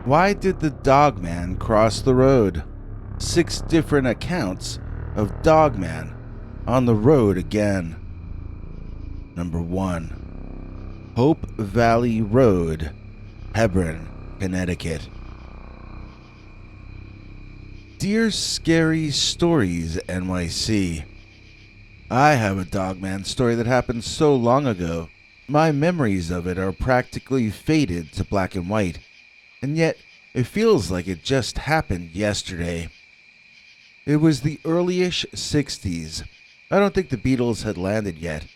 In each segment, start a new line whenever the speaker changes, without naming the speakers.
Why did the Dogman cross the road? 6 different accounts of Dogman on the road again. Number 1. Hope Valley Road, Hebron, Connecticut. Dear Scary Stories NYC, I have a Dogman story that happened so long ago, my memories of it are practically faded to black and white, and yet it feels like it just happened yesterday. It was the early-ish 60s. I don't think the Beatles had landed yet,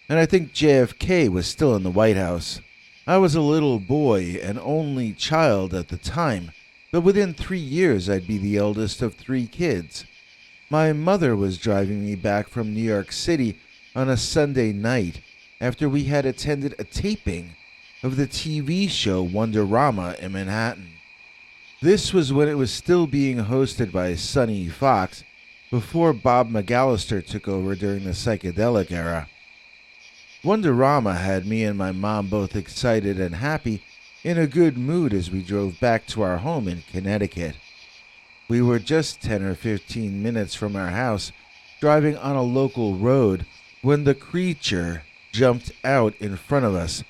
and I think JFK was still in the White House. I was a little boy, an only child at the time, but within 3 years I'd be the eldest of 3 kids. My mother was driving me back from New York City on a Sunday night after we had attended a taping of the TV show Wonderama in Manhattan. This was when it was still being hosted by Sonny Fox, before Bob McAllister took over during the psychedelic era. Wonderama had me and my mom both excited and happy, in a good mood as we drove back to our home in Connecticut. We were just 10 or 15 minutes from our house, driving on a local road, when the creature jumped out in front of us,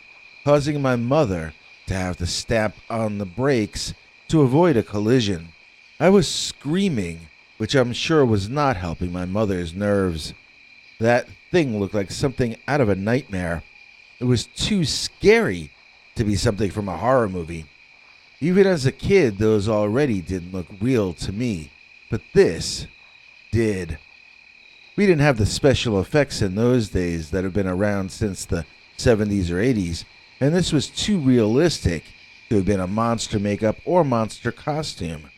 causing my mother to have to stamp on the brakes to avoid a collision. I was screaming, which I'm sure was not helping my mother's nerves. That thing looked like something out of a nightmare. It was too scary to be something from a horror movie. Even as a kid, those already didn't look real to me, but this did. We didn't have the special effects in those days that have been around since the 70s or 80s, and this was too realistic to have been a monster makeup or monster costume.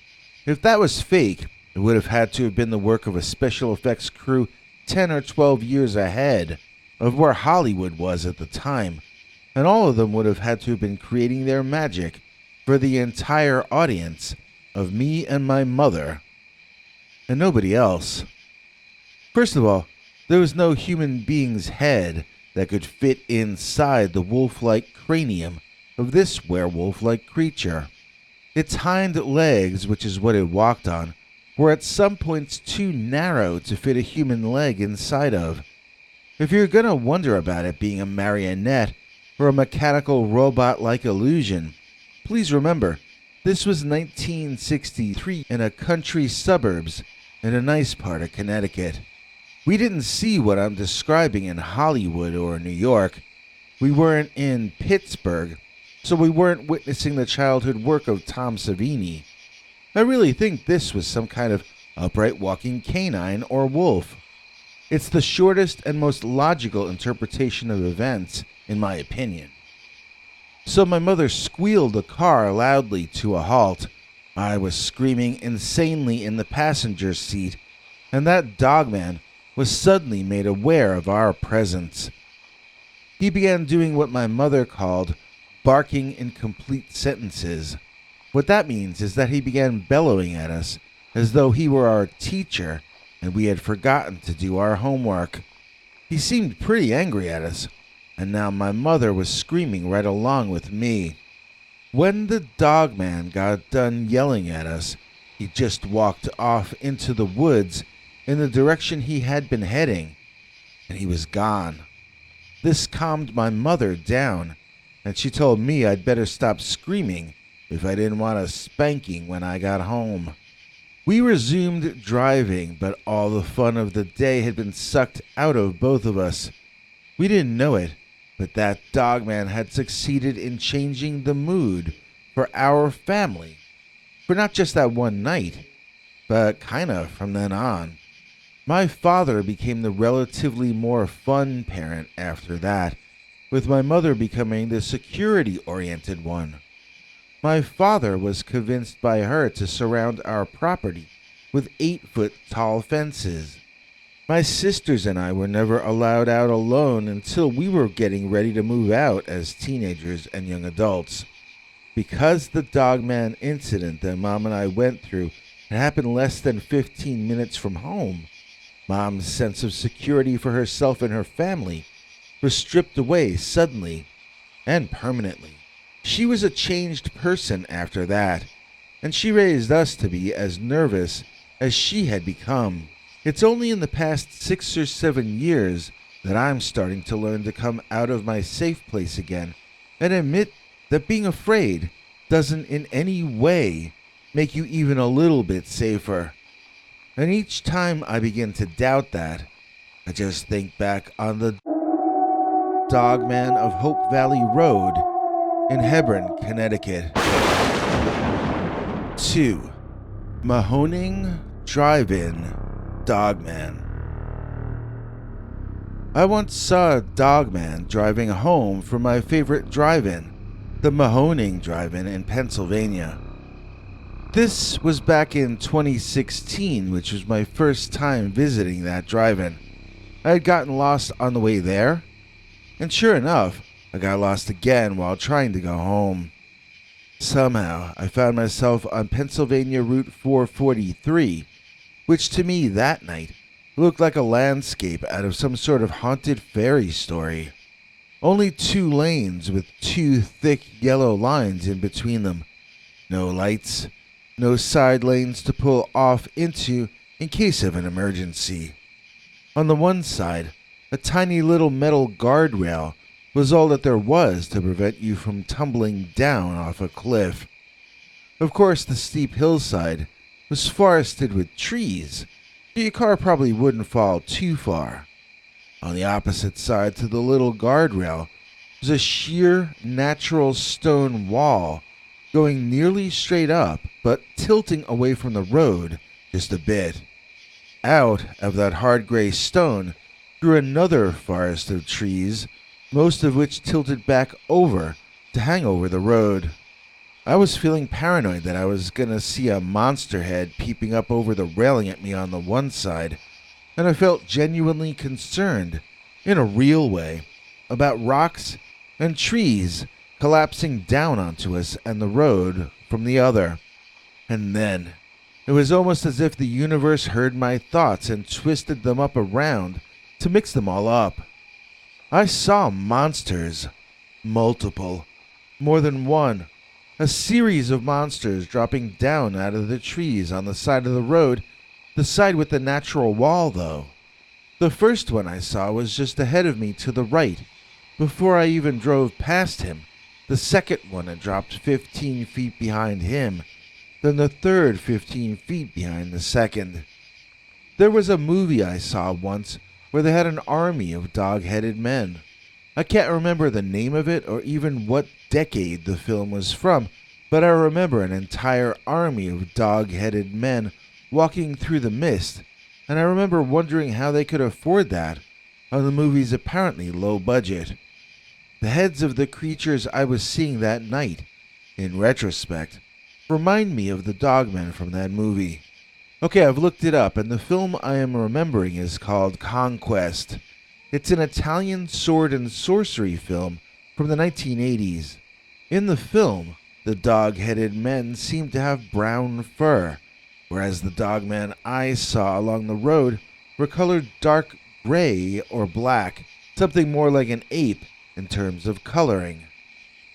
If that was fake, it would have had to have been the work of a special effects crew 10 or 12 years ahead of where Hollywood was at the time, and all of them would have had to have been creating their magic for the entire audience of me and my mother, and nobody else. First of all, there was no human being's head that could fit inside the wolf-like cranium of this werewolf-like creature. Its hind legs, which is what it walked on, were at some points too narrow to fit a human leg inside of. If you're gonna wonder about it being a marionette or a mechanical robot-like illusion, please remember, this was 1963 in a country suburbs in a nice part of Connecticut. We didn't see what I'm describing in Hollywood or New York. We weren't in Pittsburgh, so we weren't witnessing the childhood work of Tom Savini. I really think this was some kind of upright walking canine or wolf. It's the shortest and most logical interpretation of events, in my opinion. So my mother squealed the car loudly to a halt. I was screaming insanely in the passenger seat, and that Dogman was suddenly made aware of our presence. He began doing what my mother called barking in complete sentences. What that means is that he began bellowing at us as though he were our teacher and we had forgotten to do our homework. He seemed pretty angry at us, and now my mother was screaming right along with me. When the Dogman got done yelling at us, he just walked off into the woods in the direction he had been heading, and he was gone. This calmed my mother down, and she told me I'd better stop screaming if I didn't want a spanking when I got home. We resumed driving, but all the fun of the day had been sucked out of both of us. We didn't know it, but that Dogman had succeeded in changing the mood for our family. For not just that one night, but kinda from then on. My father became the relatively more fun parent after that, with my mother becoming the security-oriented one. My father was convinced by her to surround our property with 8-foot-tall fences. My sisters and I were never allowed out alone until we were getting ready to move out as teenagers and young adults. Because the Dogman incident that Mom and I went through had happened less than 15 minutes from home, Mom's sense of security for herself and her family was stripped away suddenly and permanently. She was a changed person after that, and she raised us to be as nervous as she had become. It's only in the past 6 or 7 years that I'm starting to learn to come out of my safe place again and admit that being afraid doesn't in any way make you even a little bit safer. And each time I begin to doubt that, I just think back on the Dogman of Hope Valley Road in Hebron, Connecticut. 2. Mahoning Drive-In Dogman. I once saw a dogman driving home from my favorite drive-in, the Mahoning Drive-In in Pennsylvania. This was back in 2016, which was my first time visiting that drive-in. I had gotten lost on the way there, and sure enough, I got lost again while trying to go home. Somehow, I found myself on Pennsylvania Route 443, which to me that night looked like a landscape out of some sort of haunted fairy story. Only 2 lanes with 2 thick yellow lines in between them. No lights, no side lanes to pull off into in case of an emergency. On the one side, a tiny little metal guardrail was all that there was to prevent you from tumbling down off a cliff. Of course, the steep hillside was forested with trees, so your car probably wouldn't fall too far. On the opposite side to the little guardrail was a sheer, natural stone wall going nearly straight up, but tilting away from the road just a bit. Out of that hard gray stone grew another forest of trees, most of which tilted back over to hang over the road. I was feeling paranoid that I was going to see a monster head peeping up over the railing at me on the one side, and I felt genuinely concerned, in a real way, about rocks and trees collapsing down onto us and the road from the other. And then, it was almost as if the universe heard my thoughts and twisted them up around to mix them all up. I saw monsters. Multiple. More than one. A series of monsters dropping down out of the trees on the side of the road, the side with the natural wall, though. The first one I saw was just ahead of me to the right. Before I even drove past him, the second one had dropped 15 feet behind him, then the third 15 feet behind the second. There was a movie I saw once where they had an army of dog-headed men. I can't remember the name of it or even what decade the film was from, but I remember an entire army of dog-headed men walking through the mist, and I remember wondering how they could afford that on the movie's apparently low budget. The heads of the creatures I was seeing that night, in retrospect, remind me of the dogmen from that movie. Okay, I've looked it up, and the film I am remembering is called Conquest. It's an Italian sword and sorcery film from the 1980s. In the film, the dog-headed men seem to have brown fur, whereas the dogmen I saw along the road were colored dark gray or black, something more like an ape in terms of coloring.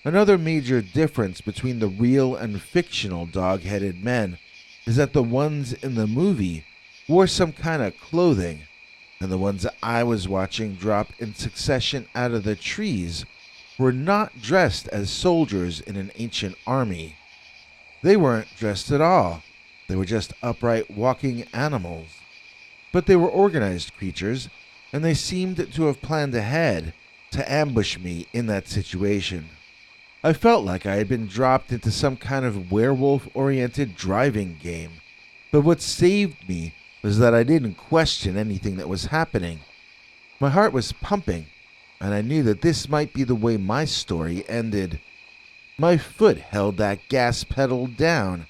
Another major difference between the real and fictional dog-headed men is that the ones in the movie wore some kind of clothing, and the ones I was watching drop in succession out of the trees were not dressed as soldiers in an ancient army. They weren't dressed at all. They were just upright walking animals. But they were organized creatures, and they seemed to have planned ahead to ambush me in that situation. I felt like I had been dropped into some kind of werewolf-oriented driving game, but what saved me was that I didn't question anything that was happening. My heart was pumping, and I knew that this might be the way my story ended. My foot held that gas pedal down,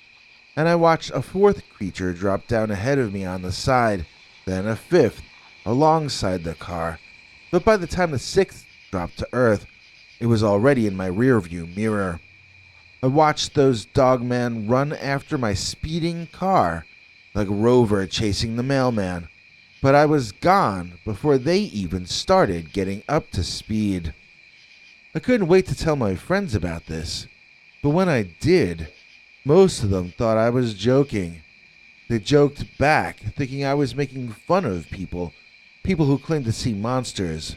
and I watched a fourth creature drop down ahead of me on the side, then a fifth alongside the car, but by the time the sixth dropped to earth, it was already in my rearview mirror. I watched those dogmen run after my speeding car, like Rover chasing the mailman, but I was gone before they even started getting up to speed. I couldn't wait to tell my friends about this, but when I did, Most of them thought I was joking. They joked back, thinking I was making fun of people who claim to see monsters.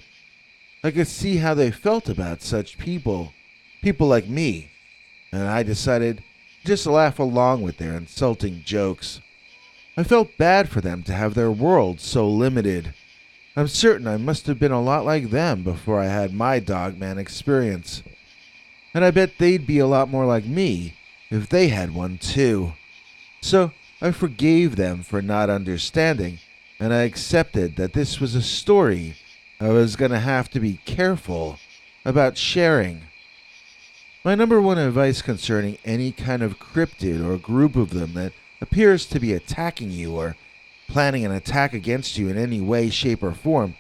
I could see how they felt about such people like me, and I decided to just laugh along with their insulting jokes. I felt bad for them to have their world so limited. I'm certain I must have been a lot like them before I had my Dogman experience. And I bet they'd be a lot more like me if they had one too. So I forgave them for not understanding, and I accepted that this was a story I was going to have to be careful about sharing. My number one advice concerning any kind of cryptid or group of them that appears to be attacking you or planning an attack against you in any way, shape, or form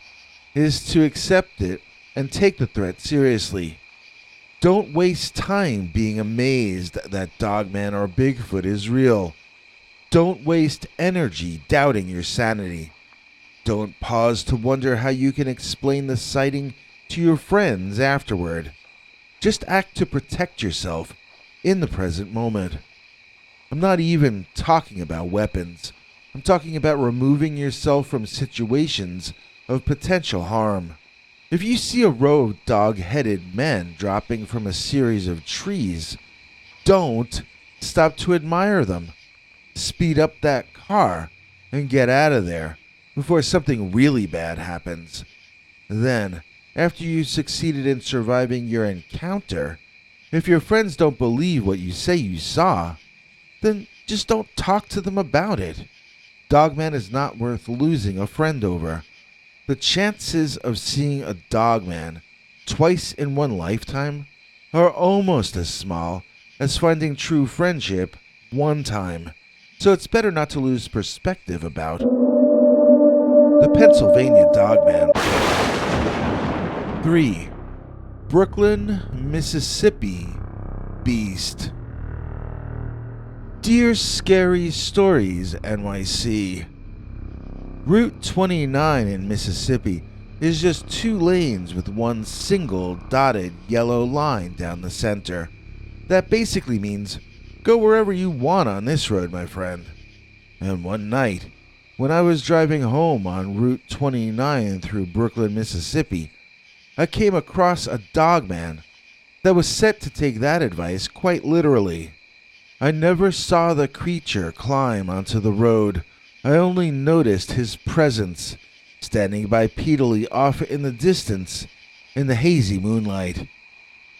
is to accept it and take the threat seriously. Don't waste time being amazed that Dogman or Bigfoot is real. Don't waste energy doubting your sanity. Don't pause to wonder how you can explain the sighting to your friends afterward. Just act to protect yourself in the present moment. I'm not even talking about weapons. I'm talking about removing yourself from situations of potential harm. If you see a row of dog-headed men dropping from a series of trees, don't stop to admire them. Speed up that car and get out of there before something really bad happens. Then, after you succeeded in surviving your encounter, if your friends don't believe what you say you saw, then just don't talk to them about it. Dogman is not worth losing a friend over. The chances of seeing a Dogman twice in one lifetime are almost as small as finding true friendship one time. So it's better not to lose perspective about the Pennsylvania Dogman. 3. Brooklyn, Mississippi Beast. Dear Scary Stories NYC. Route 29 in Mississippi is just 2 lanes with one single dotted yellow line down the center. That basically means go wherever you want on this road, my friend. And one night, when I was driving home on Route 29 through Brooklyn, Mississippi, I came across a Dogman that was set to take that advice quite literally. I never saw the creature climb onto the road. I only noticed his presence, standing bipedally off in the distance in the hazy moonlight.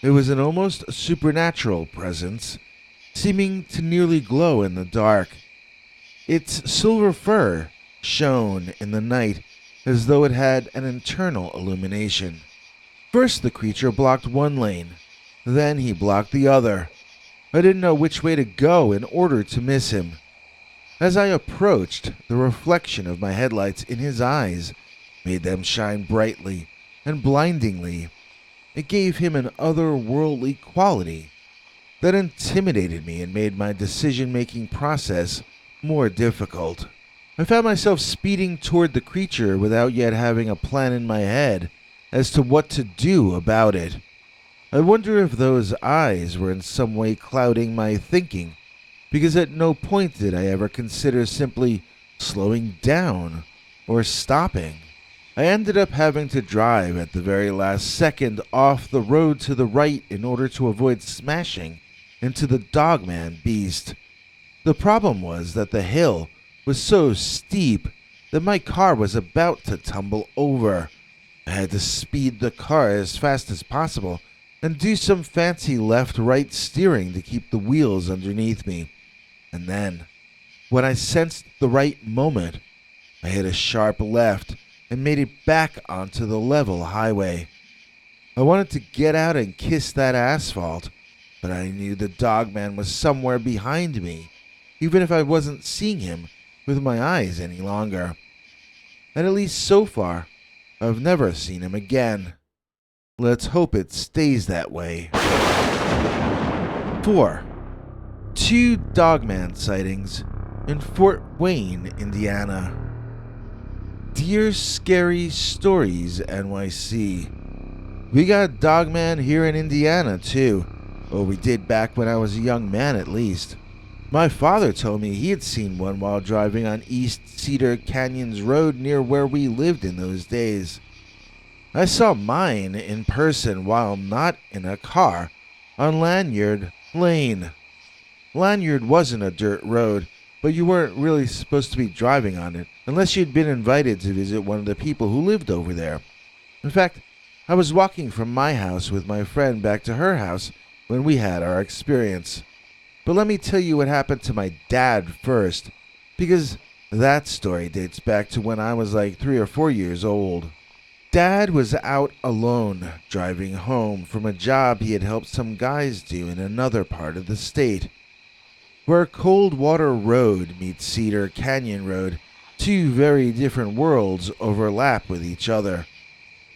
It was an almost supernatural presence, seeming to nearly glow in the dark. Its silver fur shone in the night as though it had an internal illumination. First the creature blocked one lane, then he blocked the other. I didn't know which way to go in order to miss him. As I approached, the reflection of my headlights in his eyes made them shine brightly and blindingly. It gave him an otherworldly quality that intimidated me and made my decision-making process more difficult. I found myself speeding toward the creature without yet having a plan in my head as to what to do about it. I wonder if those eyes were in some way clouding my thinking, because at no point did I ever consider simply slowing down or stopping. I ended up having to drive at the very last second off the road to the right in order to avoid smashing into the Dogman beast. The problem was that the hill was so steep that my car was about to tumble over. I had to speed the car as fast as possible and do some fancy left-right steering to keep the wheels underneath me. And then, when I sensed the right moment, I hit a sharp left and made it back onto the level highway. I wanted to get out and kiss that asphalt, but I knew the Dogman was somewhere behind me, even if I wasn't seeing him with my eyes any longer. And at least so far, I've never seen him again. Let's hope it stays that way. 4. 2 Dogman sightings in Fort Wayne, Indiana. Dear Scary Stories NYC. We got Dogman here in Indiana too. Or we did back when I was a young man at least. My father told me he had seen one while driving on East Cedar Canyons Road near where we lived in those days. I saw mine in person while not in a car on Lanyard Lane. Lanyard wasn't a dirt road, but you weren't really supposed to be driving on it unless you'd been invited to visit one of the people who lived over there. In fact, I was walking from my house with my friend back to her house when we had our experience. But let me tell you what happened to my dad first, because that story dates back to when I was like 3 or 4 years old. Dad was out alone, driving home from a job he had helped some guys do in another part of the state. Where Coldwater Road meets Cedar Canyon Road, two very different worlds overlap with each other.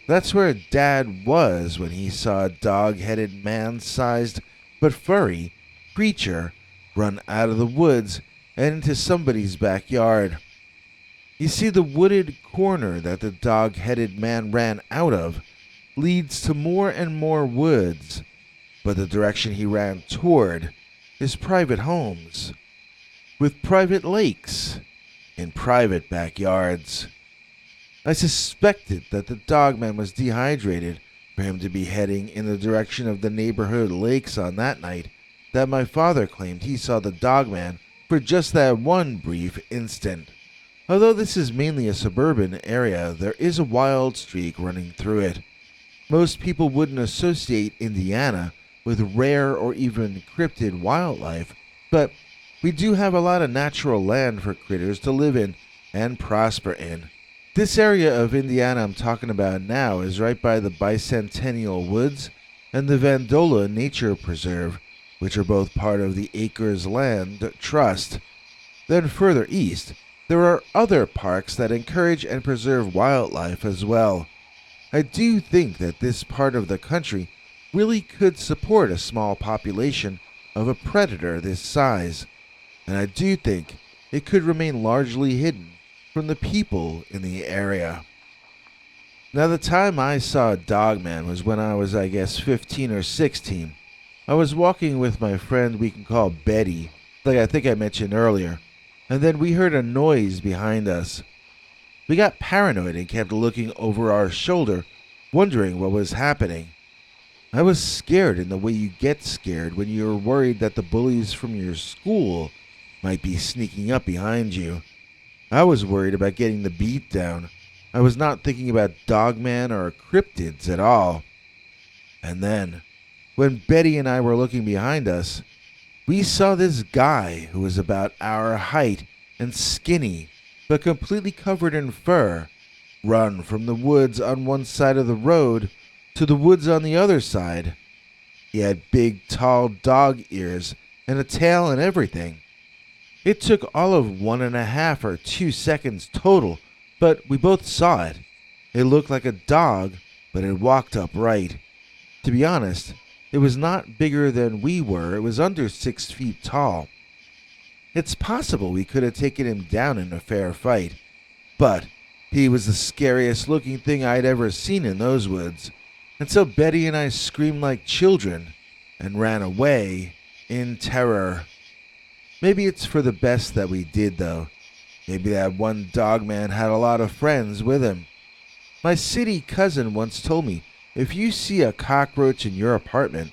That's where Dad was when he saw a dog-headed man-sized but furry creature run out of the woods and into somebody's backyard. You see, the wooded corner that the dog-headed man ran out of leads to more and more woods, but the direction he ran toward is private homes, with private lakes and private backyards. I suspected that the dogman was dehydrated for him to be heading in the direction of the neighborhood lakes on that night that my father claimed he saw the dogman for just that one brief instant. Although this is mainly a suburban area, there is a wild streak running through it. Most people wouldn't associate Indiana with rare or even cryptid wildlife, but we do have a lot of natural land for critters to live in and prosper in. This area of Indiana I'm talking about now is right by the Bicentennial Woods and the Vandola Nature Preserve, which are both part of the Acres Land Trust. Then further east, there are other parks that encourage and preserve wildlife as well. I do think that this part of the country really could support a small population of a predator this size, and I do think it could remain largely hidden from the people in the area. Now, the time I saw a dogman was when I was, I guess, 15 or 16. I was walking with my friend we can call Betty, like I think I mentioned earlier, and then we heard a noise behind us. We got paranoid and kept looking over our shoulder, wondering what was happening. I was scared in the way you get scared when you're worried that the bullies from your school might be sneaking up behind you. I was worried about getting the beat down. I was not thinking about dogman or cryptids at all. And then, when Betty and I were looking behind us, we saw this guy who was about our height and skinny, but completely covered in fur, run from the woods on one side of the road to the woods on the other side. He had big, tall dog ears and a tail and everything. It took all of 1.5 or 2 seconds total, but we both saw it. It looked like a dog, but it walked upright. To be honest, it was not bigger than we were. It was under 6 feet tall. It's possible we could have taken him down in a fair fight, but he was the scariest looking thing I'd ever seen in those woods, and so Betty and I screamed like children and ran away in terror. Maybe it's for the best that we did, though. Maybe that one dogman had a lot of friends with him. My city cousin once told me, if you see a cockroach in your apartment,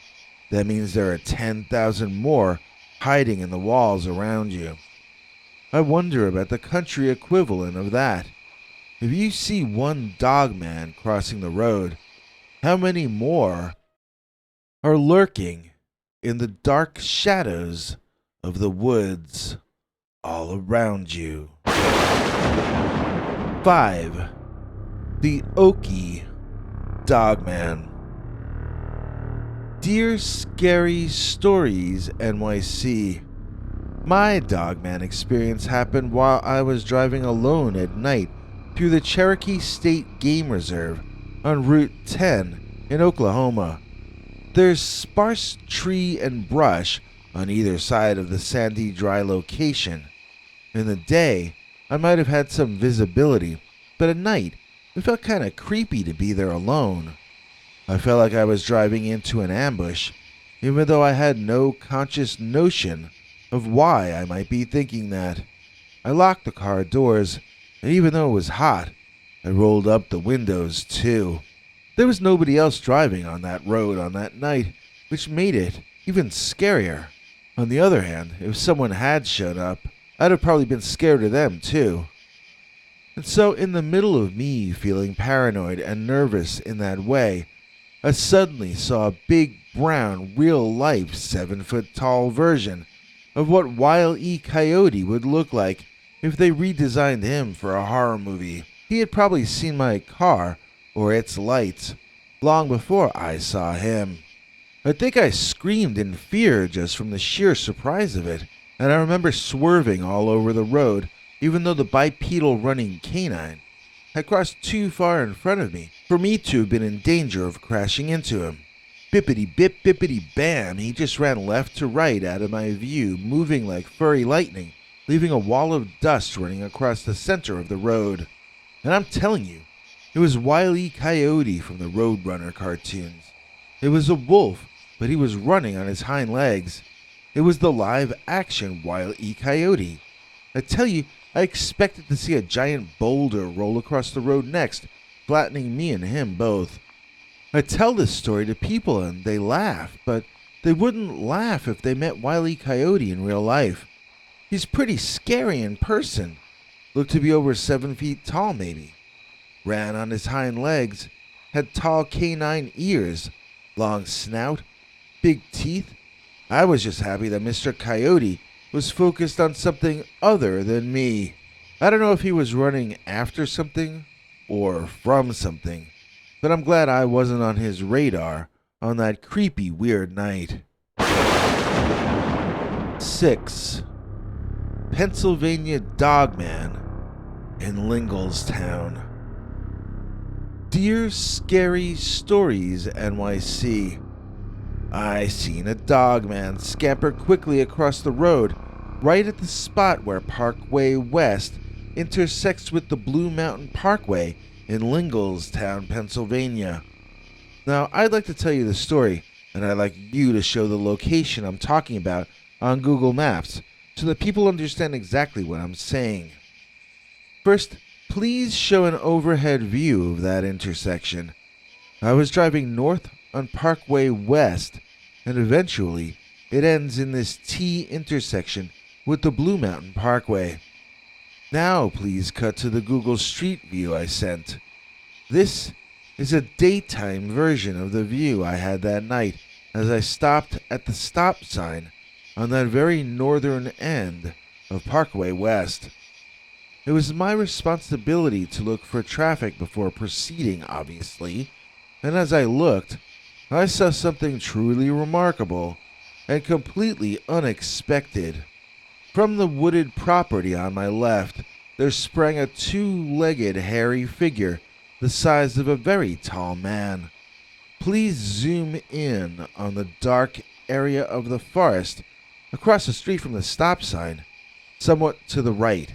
that means there are 10,000 more hiding in the walls around you. I wonder about the country equivalent of that. If you see one dogman crossing the road, how many more are lurking in the dark shadows of the woods all around you? 5. The Okie Dogman. Dear Scary Stories NYC, my dogman experience happened while I was driving alone at night through the Cherokee State Game Reserve on Route 10 in Oklahoma. There's sparse tree and brush on either side of the sandy, dry location. In the day, I might have had some visibility, but at night, it felt kind of creepy to be there alone. I felt like I was driving into an ambush, even though I had no conscious notion of why I might be thinking that. I locked the car doors, and even though it was hot, I rolled up the windows too. There was nobody else driving on that road on that night, which made it even scarier. On the other hand, if someone had shown up, I'd have probably been scared of them too. And so, in the middle of me feeling paranoid and nervous in that way, I suddenly saw a big, brown, real-life 7-foot-tall version of what Wile E. Coyote would look like if they redesigned him for a horror movie. He had probably seen my car, or its lights, long before I saw him. I think I screamed in fear just from the sheer surprise of it, and I remember swerving all over the road, even though the bipedal running canine had crossed too far in front of me for me to have been in danger of crashing into him. Bippity bip bippity bam, he just ran left to right out of my view, moving like furry lightning, leaving a wall of dust running across the center of the road. And I'm telling you, it was Wile E. Coyote from the Roadrunner cartoons. It was a wolf, but he was running on his hind legs. It was the live-action Wile E. Coyote. I tell you, I expected to see a giant boulder roll across the road next, flattening me and him both. I tell this story to people and they laugh, but they wouldn't laugh if they met Wile E. Coyote in real life. He's pretty scary in person. Looked to be over 7 feet tall maybe. Ran on his hind legs, had tall canine ears, long snout, big teeth. I was just happy that Mr. Coyote was focused on something other than me. I don't know if he was running after something or from something, but I'm glad I wasn't on his radar on that creepy, weird night. 6. Pennsylvania Dogman in Linglestown. Dear Scary Stories NYC, I seen a dogman scamper quickly across the road right at the spot where Parkway West intersects with the Blue Mountain Parkway in Linglestown, Pennsylvania. Now, I'd like to tell you the story, and I'd like you to show the location I'm talking about on Google Maps so that people understand exactly what I'm saying. First, please show an overhead view of that intersection. I was driving north on Parkway West, and eventually it ends in this T intersection with the Blue Mountain Parkway. Now please cut to the Google Street View I sent. This is a daytime version of the view I had that night as I stopped at the stop sign on that very northern end of Parkway West. It was my responsibility to look for traffic before proceeding, obviously, and as I looked, I saw something truly remarkable and completely unexpected. From the wooded property on my left, there sprang a two-legged hairy figure the size of a very tall man. Please zoom in on the dark area of the forest across the street from the stop sign, somewhat to the right.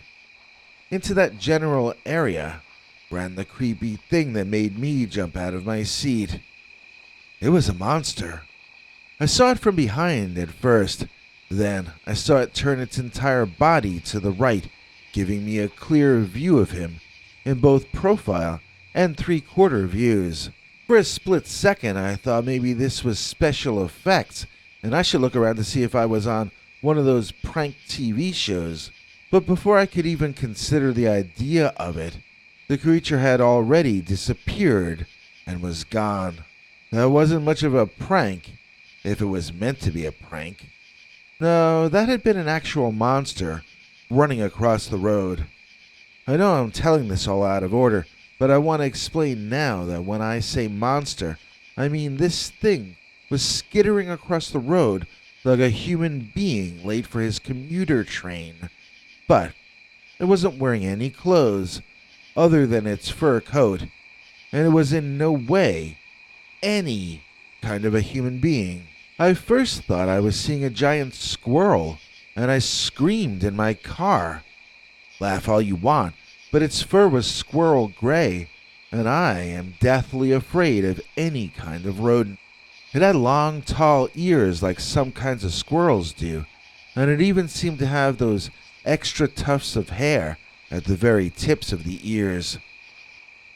Into that general area ran the creepy thing that made me jump out of my seat. It was a monster. I saw it from behind at first. Then I saw it turn its entire body to the right, giving me a clear view of him in both profile and three-quarter views. For a split second, I thought maybe this was special effects, and I should look around to see if I was on one of those prank TV shows. But before I could even consider the idea of it, the creature had already disappeared and was gone. That wasn't much of a prank, if it was meant to be a prank. No, that had been an actual monster running across the road. I know I'm telling this all out of order, but I want to explain now that when I say monster, I mean this thing was skittering across the road like a human being late for his commuter train. But it wasn't wearing any clothes other than its fur coat, and it was in no way any kind of a human being. I first thought I was seeing a giant squirrel, and I screamed in my car. Laugh all you want, but its fur was squirrel gray, and I am deathly afraid of any kind of rodent. It had long, tall ears like some kinds of squirrels do, and it even seemed to have those extra tufts of hair at the very tips of the ears.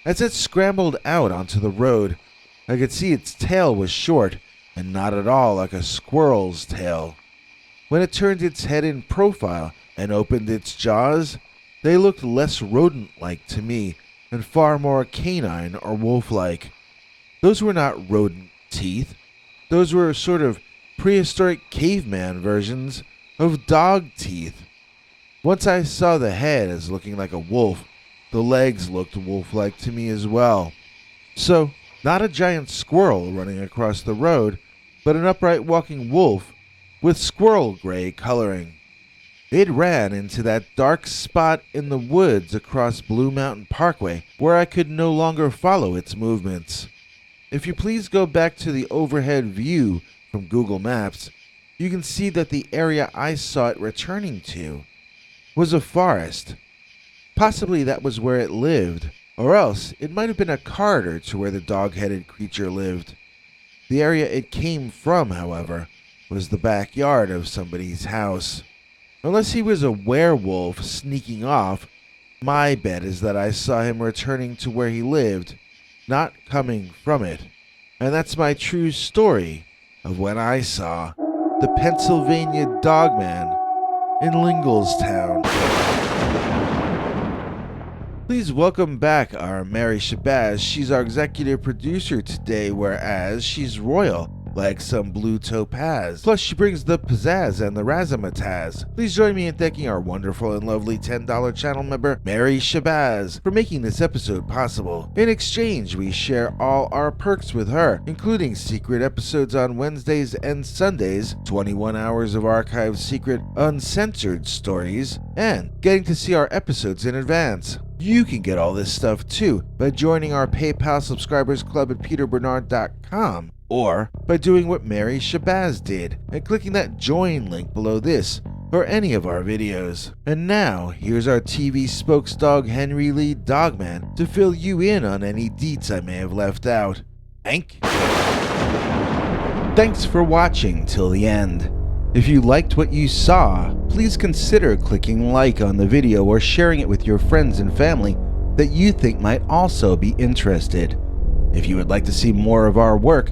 As it scrambled out onto the road, I could see its tail was short and not at all like a squirrel's tail. When it turned its head in profile and opened its jaws, they looked less rodent-like to me and far more canine or wolf-like. Those were not rodent teeth. Those were sort of prehistoric caveman versions of dog teeth. Once I saw the head as looking like a wolf, the legs looked wolf-like to me as well. So, not a giant squirrel running across the road, but an upright walking wolf with squirrel gray coloring. It ran into that dark spot in the woods across Blue Mountain Parkway where I could no longer follow its movements. If you please go back to the overhead view from Google Maps, you can see that the area I saw it returning to was a forest. Possibly that was where it lived, or else it might have been a corridor to where the dog-headed creature lived. The area it came from, however, was the backyard of somebody's house. Unless he was a werewolf sneaking off, my bet is that I saw him returning to where he lived, not coming from it. And that's my true story of when I saw the Pennsylvania Dogman in Linglestown. Please welcome back our Mary Shabazz. She's our executive producer today, whereas she's royal, like some blue topaz. Plus, she brings the pizzazz and the razzmatazz. Please join me in thanking our wonderful and lovely $10 channel member, Mary Shabazz, for making this episode possible. In exchange, we share all our perks with her, including secret episodes on Wednesdays and Sundays, 21 hours of archived secret, uncensored stories, and getting to see our episodes in advance. You can get all this stuff too by joining our PayPal subscribers club at peterbernard.com, or by doing what Mary Shabazz did and clicking that join link below this or any of our videos. And now, here's our TV spokesdog Henry Lee Dogman to fill you in on any deets I may have left out. Thanks for watching till the end. If you liked what you saw, please consider clicking like on the video or sharing it with your friends and family that you think might also be interested. If you would like to see more of our work,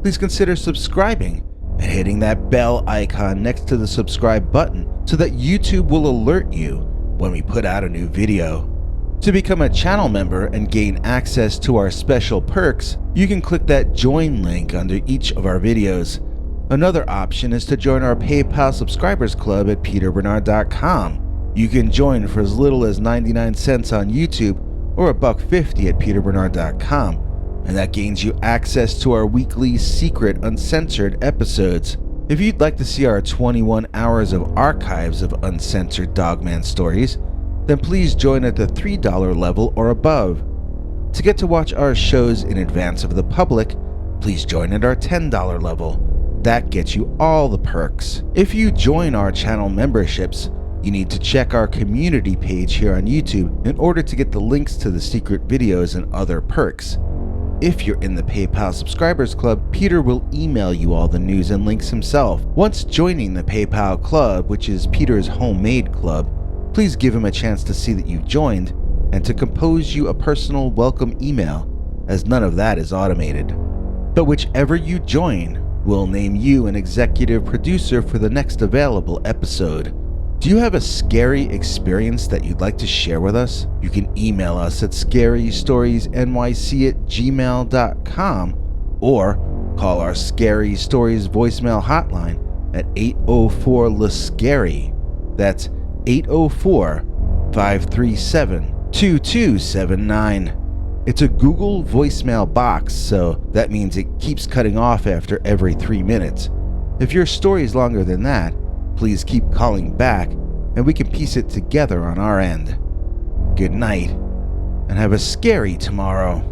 please consider subscribing and hitting that bell icon next to the subscribe button so that YouTube will alert you when we put out a new video. To become a channel member and gain access to our special perks, you can click that join link under each of our videos. Another option is to join our PayPal subscribers club at peterbernard.com. You can join for as little as 99 cents on YouTube or $1.50 at peterbernard.com, and that gains you access to our weekly secret uncensored episodes. If you'd like to see our 21 hours of archives of uncensored Dogman stories, then please join at the $3 level or above. To get to watch our shows in advance of the public, please join at our $10 level. That gets you all the perks. If you join our channel memberships, you need to check our community page here on YouTube in order to get the links to the secret videos and other perks. If you're in the PayPal subscribers club, Peter will email you all the news and links himself. Once joining the PayPal club, which is Peter's homemade club, please give him a chance to see that you've joined and to compose you a personal welcome email, as none of that is automated. But whichever you join, we'll name you an executive producer for the next available episode. Do you have a scary experience that you'd like to share with us? You can email us at scarystoriesnyc@gmail.com or call our Scary Stories voicemail hotline at 804-LA-SCARY. That's 804-537-2279. It's a Google voicemail box, so that means it keeps cutting off after every 3 minutes. If your story is longer than that, please keep calling back and we can piece it together on our end. Good night, and have a scary tomorrow.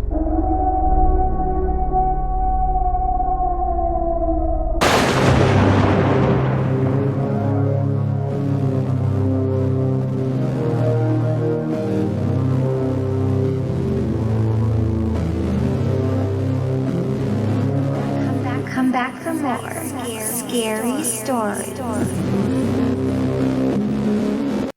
Come back for more scary stories.